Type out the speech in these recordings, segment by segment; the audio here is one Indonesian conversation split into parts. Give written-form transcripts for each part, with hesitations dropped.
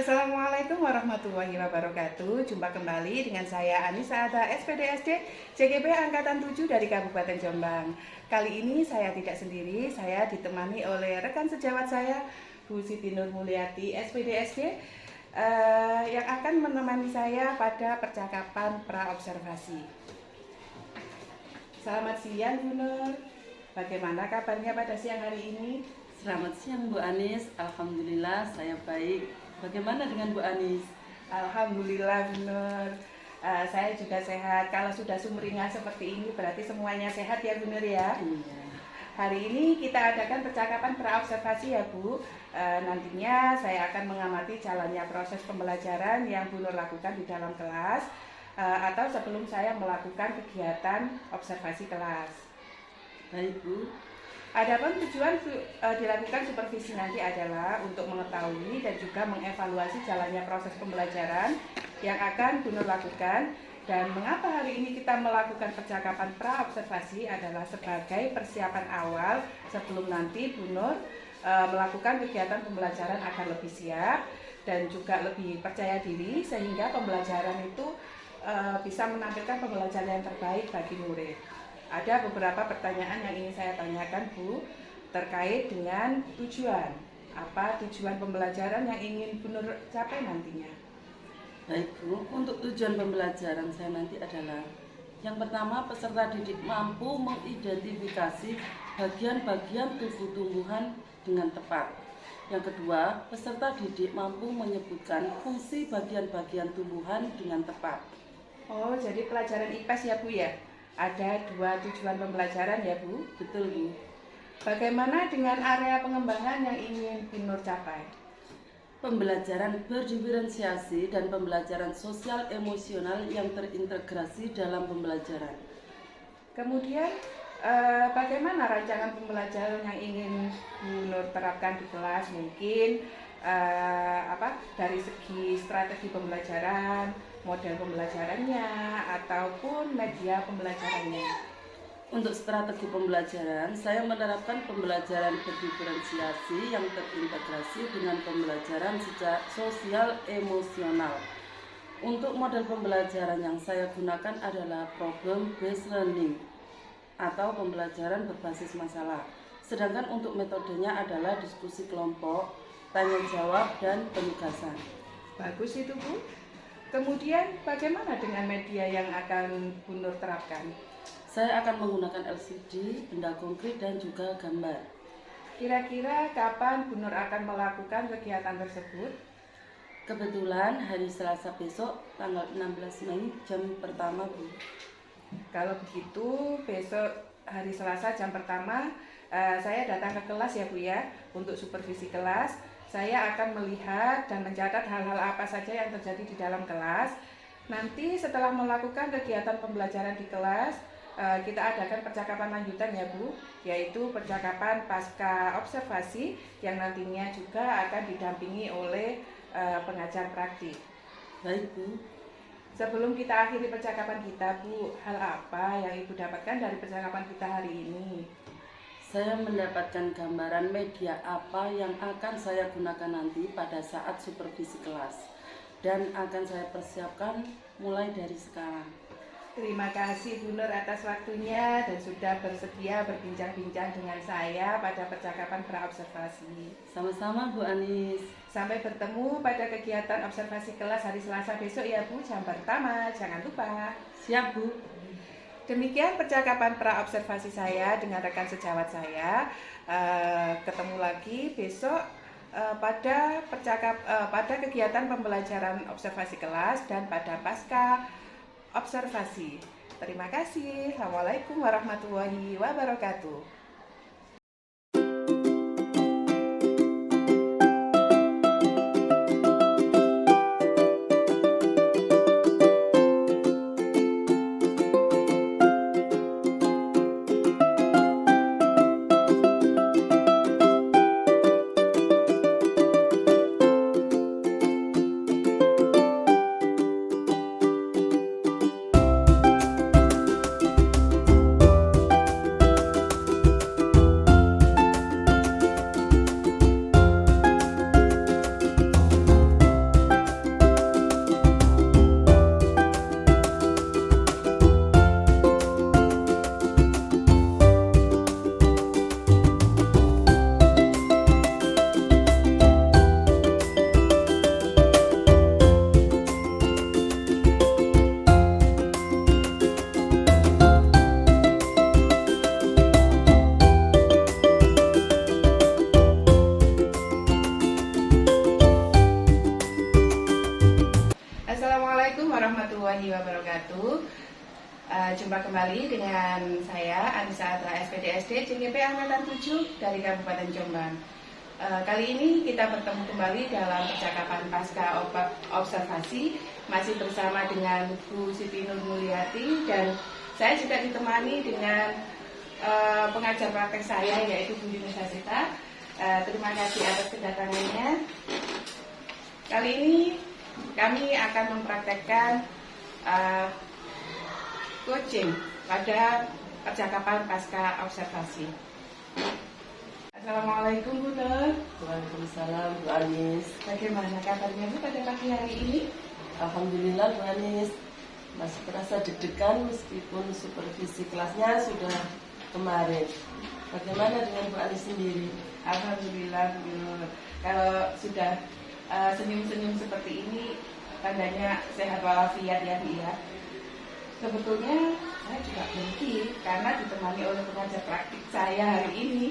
Assalamualaikum warahmatullahi wabarakatuh. Jumpa kembali dengan saya Anissa Ada SPDSD JGP Angkatan 7 dari Kabupaten Jombang. Kali ini saya tidak sendiri, saya ditemani oleh rekan sejawat saya Bu Siti Nur Mulyati SPDSD yang akan menemani saya pada percakapan pra-observasi. Selamat siang Bu Nur. Bagaimana kabarnya pada siang hari ini? Selamat siang Bu Anis, Alhamdulillah saya baik. Bagaimana dengan Bu Anis? Alhamdulillah benar. Saya juga sehat. Kalau sudah sumringah seperti ini berarti semuanya sehat ya Bu Nur ya. Iya. Hari ini kita adakan percakapan pra-observasi ya Bu. Nantinya saya akan mengamati jalannya proses pembelajaran yang Bu Nur lakukan di dalam kelas atau sebelum saya melakukan kegiatan observasi kelas. Baik Bu. Adapun tujuan dilakukan supervisi nanti adalah untuk mengetahui dan juga mengevaluasi jalannya proses pembelajaran yang akan Bu Nur lakukan. Dan mengapa hari ini kita melakukan percakapan pra-observasi adalah sebagai persiapan awal sebelum nanti Bu Nur melakukan kegiatan pembelajaran agar lebih siap dan juga lebih percaya diri sehingga pembelajaran itu bisa menampilkan pembelajaran yang terbaik bagi murid. Ada beberapa pertanyaan yang ingin saya tanyakan Bu terkait dengan tujuan. Apa tujuan pembelajaran yang ingin Bu Nur capai nantinya? Baik Bu, untuk tujuan pembelajaran saya nanti adalah yang pertama, peserta didik mampu mengidentifikasi bagian-bagian tubuh tumbuhan dengan tepat. Yang kedua, peserta didik mampu menyebutkan fungsi bagian-bagian tumbuhan dengan tepat. Oh, jadi pelajaran IPS ya Bu ya? Ada dua tujuan pembelajaran ya Bu? Betul Bu. Bagaimana dengan area pengembangan yang ingin Bu Nur capai? Pembelajaran berdiferensiasi dan pembelajaran sosial emosional yang terintegrasi dalam pembelajaran. Kemudian bagaimana rancangan pembelajaran yang ingin Bu Nur terapkan di kelas? Mungkin dari segi strategi pembelajaran, model pembelajarannya, ataupun media pembelajarannya. Untuk strategi pembelajaran, saya menerapkan pembelajaran berdiferensiasi yang terintegrasi dengan pembelajaran secara sosial emosional. Untuk model pembelajaran yang saya gunakan adalah problem based learning atau pembelajaran berbasis masalah. Sedangkan untuk metodenya adalah diskusi kelompok, tanya jawab, dan penugasan. Bagus itu Bu. Kemudian bagaimana dengan media yang akan Bu Nur terapkan? Saya akan menggunakan LCD, benda konkret, dan juga gambar. Kira-kira kapan Bu Nur akan melakukan kegiatan tersebut? Kebetulan hari Selasa besok tanggal 16 Mei jam pertama Bu. Kalau begitu besok hari Selasa jam pertama saya datang ke kelas ya Bu ya. Untuk supervisi kelas saya akan melihat dan mencatat hal-hal apa saja yang terjadi di dalam kelas. Nanti setelah melakukan kegiatan pembelajaran di kelas, kita adakan percakapan lanjutan ya Bu, yaitu percakapan pasca observasi yang nantinya juga akan didampingi oleh pengajar praktik. Baik Bu. Sebelum kita akhiri percakapan kita Bu, hal apa yang Ibu dapatkan dari percakapan kita hari ini? Saya mendapatkan gambaran media apa yang akan saya gunakan nanti pada saat supervisi kelas dan akan saya persiapkan mulai dari sekarang. Terima kasih Bu Nur atas waktunya dan sudah bersedia berbincang-bincang dengan saya pada percakapan pra-observasi. Sama-sama Bu Anis. Sampai bertemu pada kegiatan observasi kelas hari Selasa besok ya Bu, jam pertama, jangan lupa. Siap Bu. Demikian percakapan pra-observasi saya dengan rekan sejawat saya. Ketemu lagi besok pada kegiatan pembelajaran observasi kelas dan pada pasca observasi. Terima kasih. Assalamualaikum warahmatullahi wabarakatuh. warahmatullahi wabarakatuh. Jumpa kembali dengan saya Anissa Atra SPDSD JGP Angkatan 7 dari Kabupaten Jombang. Kali ini kita bertemu kembali dalam percakapan pasca observasi, masih bersama dengan Bu Siti Nur Mulyati, dan saya juga ditemani dengan pengajar praktek saya, yaitu Bu Yunus Hasita. Terima kasih atas kedatangannya. Kali ini kami akan mempraktekkan coaching pada percakapan pasca observasi. Assalamualaikum Bu Nur. Waalaikumsalam Bu Anis. Bagaimana kabarnya Bu pada pagi hari ini? Alhamdulillah Bu Anis, masih terasa deg-degan meskipun supervisi kelasnya sudah kemarin. Bagaimana dengan Bu Anis sendiri? Alhamdulillah Bu Nur. Kalau sudah senyum-senyum seperti ini, tandanya sehat walafiat ya Bu ya. Sebetulnya saya juga berhenti karena ditemani oleh pengajar praktik saya hari ini.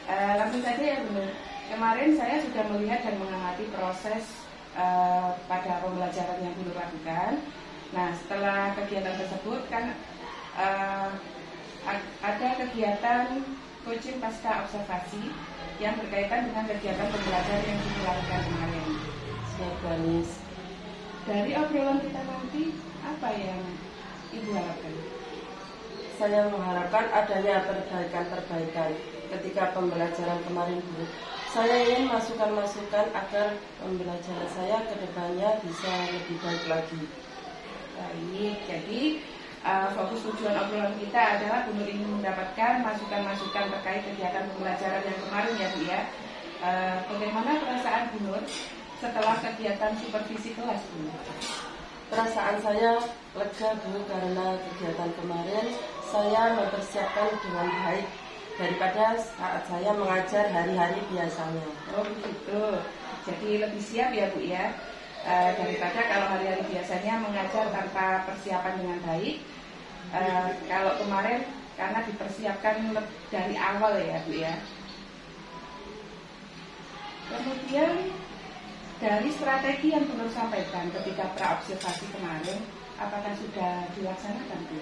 Langsung saja ya Bu Nur. Kemarin saya sudah melihat dan mengamati proses pada pembelajaran yang Bu Nur lakukan. Nah, setelah kegiatan tersebut kan ada kegiatan coaching pasca observasi yang berkaitan dengan kegiatan pembelajaran yang dilakukan kemarin. Siap Bu Anis. Dari obrolan kita nanti, apa yang Ibu harapkan? Saya mengharapkan adanya perbaikan-perbaikan ketika pembelajaran kemarin Bu. Saya ingin masukan-masukan agar pembelajaran saya ke depannya bisa lebih baik lagi. Baik, jadi fokus tujuan obrolan kita adalah Bu Nur ingin mendapatkan masukan-masukan terkait kegiatan pembelajaran yang kemarin ya Bu ya. Bagaimana perasaan Bu Nur setelah kegiatan supervisi kelas Bu? Perasaan saya lega Bu, karena kegiatan kemarin saya mempersiapkan dengan baik daripada saat saya mengajar hari-hari biasanya. Oh begitu, jadi lebih siap ya Bu ya, daripada kalau hari-hari biasanya mengajar tanpa persiapan dengan baik. Kalau kemarin karena dipersiapkan dari awal ya Bu ya. Kemudian dari strategi yang Bu Nur sampaikan ketika praobservasi kemarin, apakah sudah dilaksanakan Bu?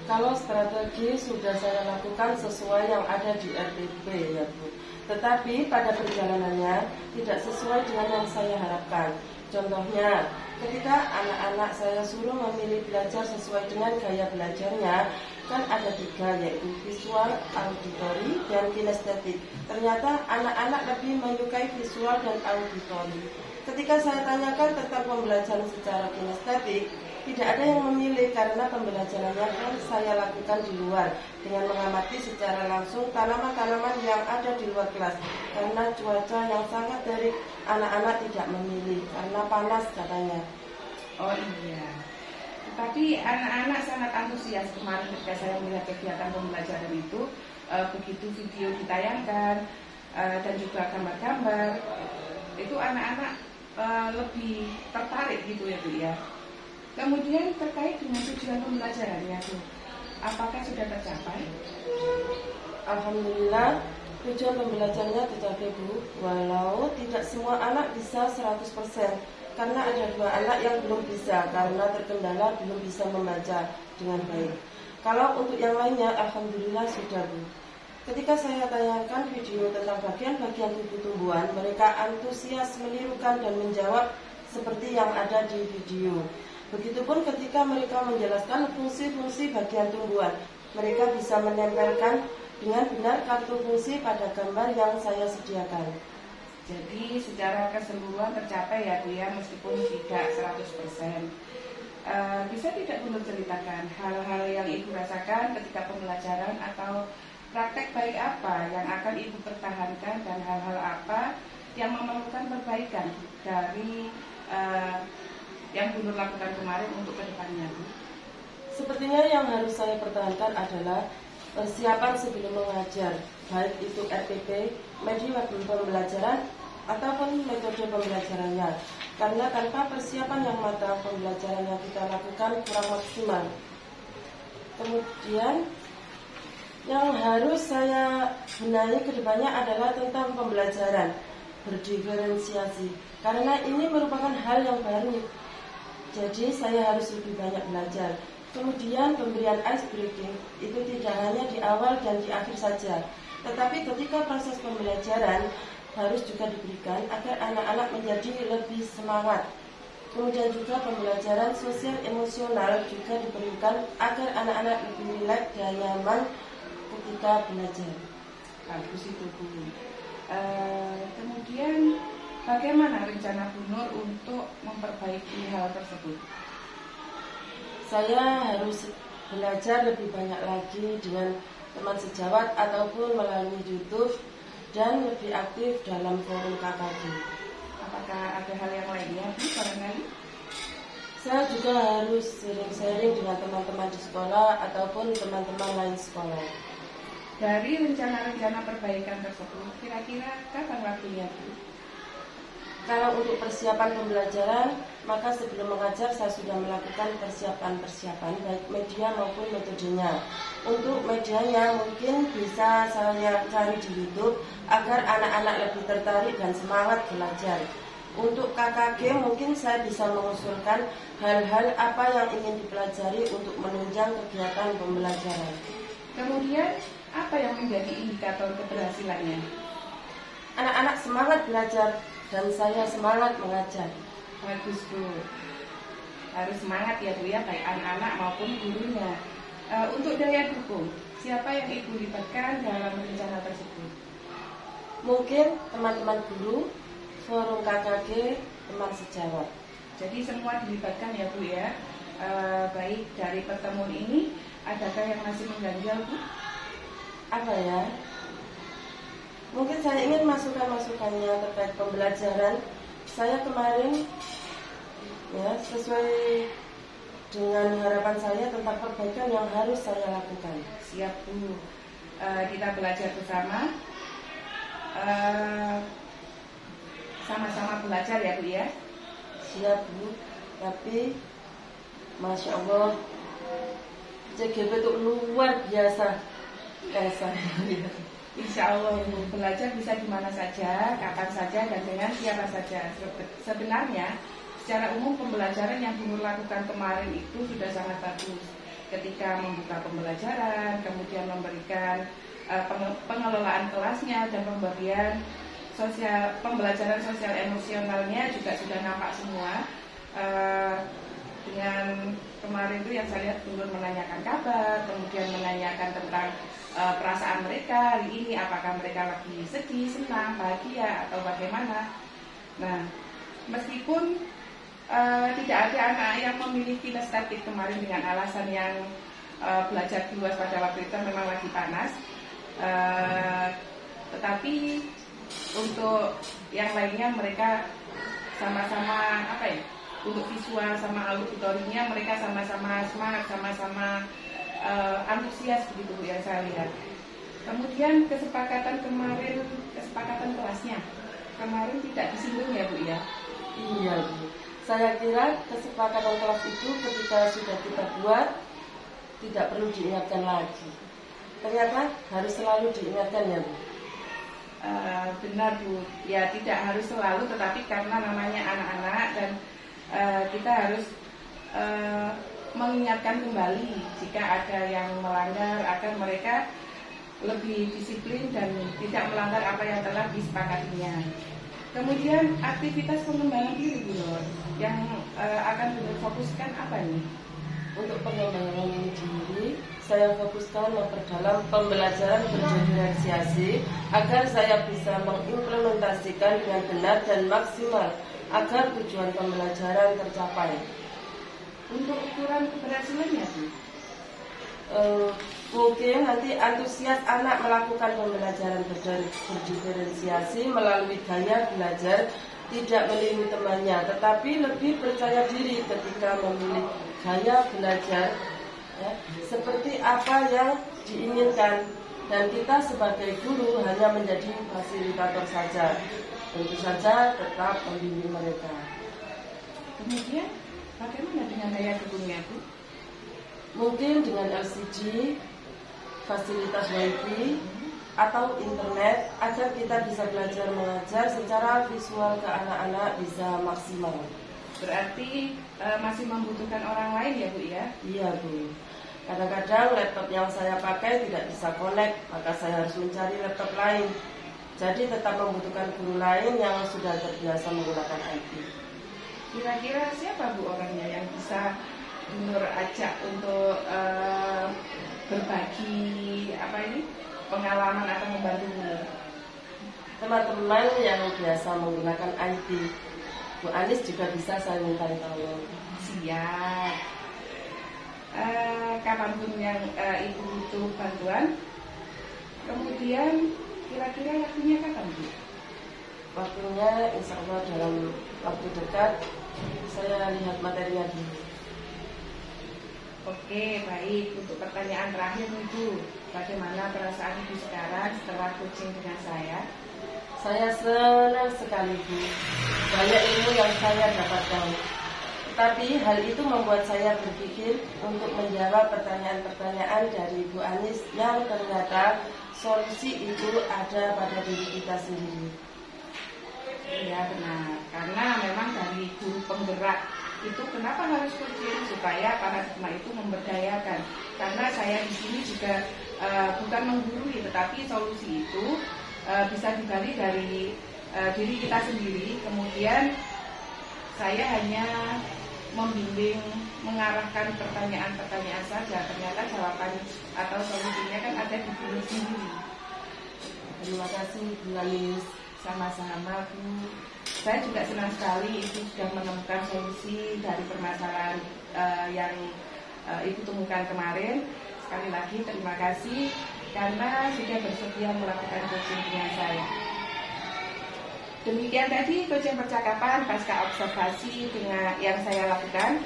Kalau strategi sudah saya lakukan sesuai yang ada di RTP ya Bu. Tetapi pada perjalanannya tidak sesuai dengan yang saya harapkan. Contohnya, ketika anak-anak saya suruh memilih belajar sesuai dengan gaya belajarnya, kan ada 3, yaitu visual, auditory, dan kinestetik. Ternyata anak-anak lebih menyukai visual dan auditory. Ketika saya tanyakan tentang pembelajaran secara kinestetik, tidak ada yang memilih karena pembelajarannya kan saya lakukan di luar dengan mengamati secara langsung tanaman-tanaman yang ada di luar kelas. Karena cuaca yang sangat terik, anak-anak tidak memilih karena panas katanya. Oh iya, tetapi anak-anak sangat antusias kemarin ketika saya melihat kegiatan pembelajaran itu. Begitu video ditayangkan dan juga gambar-gambar, itu anak-anak lebih tertarik gitu ya Bu ya. Kemudian terkait dengan tujuan pembelajarannya Bu, apakah sudah tercapai? Alhamdulillah, tujuan pembelajarannya tercapai Bu, walau tidak semua anak bisa 100%, karena ada 2 anak yang belum bisa karena terkendala belum bisa membaca dengan baik. Kalau untuk yang lainnya, Alhamdulillah sudah Bu. Ketika saya tanyakan video tentang bagian-bagian tubuh tumbuhan, mereka antusias menirukan dan menjawab seperti yang ada di video. Begitupun ketika mereka menjelaskan fungsi-fungsi bagian tumbuhan, mereka bisa menempelkan dengan benar kartu fungsi pada gambar yang saya sediakan. Jadi secara keseluruhan tercapai ya Bu ya, meskipun tidak 100%. Bisa tidak Bu Nur ceritakan hal-hal yang Ibu rasakan ketika pembelajaran atau praktek baik apa yang akan Ibu pertahankan dan hal-hal apa yang memerlukan perbaikan dari yang Bu Nur lakukan kemarin untuk kedepannya Bu? Sepertinya yang harus saya pertahankan adalah persiapan sebelum mengajar, baik itu RPP, media pembelajaran, ataupun metode pembelajarannya. Karena tanpa persiapan yang matang, pembelajaran yang kita lakukan kurang maksimal. Kemudian yang harus saya benahi ke depannya adalah tentang pembelajaran berdiferensiasi, karena ini merupakan hal yang baru Jadi saya harus lebih banyak belajar. Kemudian pemberian ice breaking itu tidak hanya di awal dan di akhir saja, tetapi ketika proses pembelajaran harus juga diberikan agar anak-anak menjadi lebih semangat. Kemudian juga pembelajaran sosial emosional juga diperlukan agar anak-anak lebih rileks dan nyaman ketika belajar. Bagus itu Bu. Kemudian bagaimana rencana Bu Nur untuk memperbaiki hal tersebut? Saya harus belajar lebih banyak lagi dengan teman sejawat ataupun melalui YouTube dan lebih aktif dalam forum KKG. Apakah ada hal yang lainnya Bu barangkali? Saya juga harus sering sharing dengan teman-teman di sekolah ataupun teman-teman lain sekolah. Dari rencana-rencana perbaikan tersebut, kira-kira kapan waktunya Bu? Kalau untuk persiapan pembelajaran, maka sebelum mengajar saya sudah melakukan persiapan-persiapan baik media maupun metodenya. Untuk medianya mungkin bisa saya cari di YouTube agar anak-anak lebih tertarik dan semangat belajar. Untuk KKG mungkin saya bisa mengusulkan hal-hal apa yang ingin dipelajari untuk menunjang kegiatan pembelajaran. Kemudian, apa yang menjadi indikator keberhasilannya? Anak-anak semangat belajar dan saya semangat mengajar. Bagus Bu. Harus semangat ya Bu ya, baik anak-anak maupun gurunya. Untuk daya dukung, siapa yang Ibu libatkan dalam rencana tersebut? Mungkin teman-teman guru, forum KKG, teman sejawat. Jadi semua dilibatkan ya Bu ya. Baik dari pertemuan ini, adakah yang masih mengganjal Bu? Apa ya? Mungkin saya ingin masukan-masukannya terkait pembelajaran. Saya kemarin ya sesuai dengan harapan saya tentang perbaikan yang harus saya lakukan. Siap Bu. Kita belajar bersama. Sama-sama belajar ya Bu ya. Siap Bu. Tapi Masya Allah, CGP itu luar biasa. Insya Allah Bu, belajar bisa di mana saja, kapan saja, dan dengan siapa saja. Sebenarnya secara umum pembelajaran yang Bu Nur lakukan kemarin itu sudah sangat bagus. Ketika membuka pembelajaran, kemudian memberikan pengelolaan kelasnya dan pemberian pembelajaran sosial emosionalnya juga sudah nampak semua. Dengan kemarin itu yang saya lihat Bu Nur menanyakan kabar, kemudian menanyakan tentang perasaan mereka hari ini, apakah mereka lagi sedih, senang, bahagia, atau bagaimana. Nah, meskipun tidak ada anak yang memilih kinestetik kemarin dengan alasan yang belajar di luar pada waktu itu memang lagi panas, tetapi untuk yang lainnya mereka sama-sama untuk visual sama auditorinya mereka sama-sama semangat, sama-sama antusias begitu Bu yang saya lihat. Kemudian kesepakatan kelasnya kemarin tidak disinggung ya Bu ya? Iya Bu. Saya kira kesepakatan kelas itu ketika sudah kita buat tidak perlu diingatkan lagi. Ternyata harus selalu diingatkan ya Bu. Benar Bu. Ya tidak harus selalu, tetapi karena namanya anak-anak dan kita harus mengingatkan kembali jika ada yang melanggar agar mereka lebih disiplin dan tidak melanggar apa yang telah disepakatinya. Kemudian aktivitas pengembangan diri Bu Nur yang akan difokuskan apa nih? Untuk pengembangan diri, saya fokuskan memperdalam pembelajaran berdiferensiasi agar saya bisa mengimplementasikan dengan benar dan maksimal agar tujuan pembelajaran tercapai. Untuk ukuran keberhasilannya Bu? Mungkin nanti antusias anak melakukan pembelajaran berdiferensiasi melalui gaya belajar tidak meniru temannya, tetapi lebih percaya diri ketika memilih gaya belajar ya, seperti apa yang diinginkan, dan kita sebagai guru hanya menjadi fasilitator saja, tentu saja tetap membimbing mereka. Kemudian bagaimana dengan daya dukungnya Bu? Mungkin dengan LCD, fasilitas WiFi, atau internet agar kita bisa belajar mengajar secara visual ke anak-anak bisa maksimal. Berarti masih membutuhkan orang lain ya Bu ya? Iya Bu. Kadang-kadang laptop yang saya pakai tidak bisa connect, maka saya harus mencari laptop lain. Jadi tetap membutuhkan guru lain yang sudah terbiasa menggunakan IT. Kira-kira siapa Bu orangnya yang bisa Bu Nur ajak untuk berbagi pengalaman atau membantu Bu Nur? Teman-teman yang biasa menggunakan IT, Bu Anis juga bisa saya minta tolong. Siap. Kapanpun yang Ibu butuh bantuan. Kemudian kira-kira waktunya kapan Bu? Waktunya insya Allah dalam waktu dekat. Saya lihat materinya dulu. Oke, baik. Untuk pertanyaan terakhir nih Bu, bagaimana perasaan Ibu sekarang setelah coaching dengan saya? Saya senang sekali Bu. Banyak ilmu yang saya dapatkan. Tetapi hal itu membuat saya berpikir untuk menjawab pertanyaan-pertanyaan dari Bu Anis yang ternyata solusi itu ada pada diri kita sendiri. Iya benar, karena memang dari guru penggerak itu kenapa harus coaching supaya paradigma itu memberdayakan. Karena saya di sini juga bukan menggurui, tetapi solusi itu bisa digali dari diri kita sendiri. Kemudian saya hanya membimbing, mengarahkan pertanyaan-pertanyaan saja. Ternyata jawaban atau solusinya kan ada di diri sendiri. Terima kasih Bu Anis. Sama-sama Bu. Saya juga senang sekali Ibu sudah menemukan solusi dari permasalahan yang Ibu temukan kemarin. Sekali lagi terima kasih karena sudah bersedia melakukan coaching dengan saya. Demikian tadi coaching percakapan pasca observasi dengan yang saya lakukan.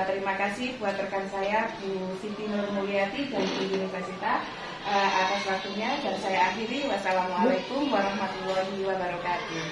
Terima kasih buat rekan saya Bu Siti Nur Mulyati dari Universitas atas waktunya, dan saya akhiri. Wassalamualaikum warahmatullahi wabarakatuh.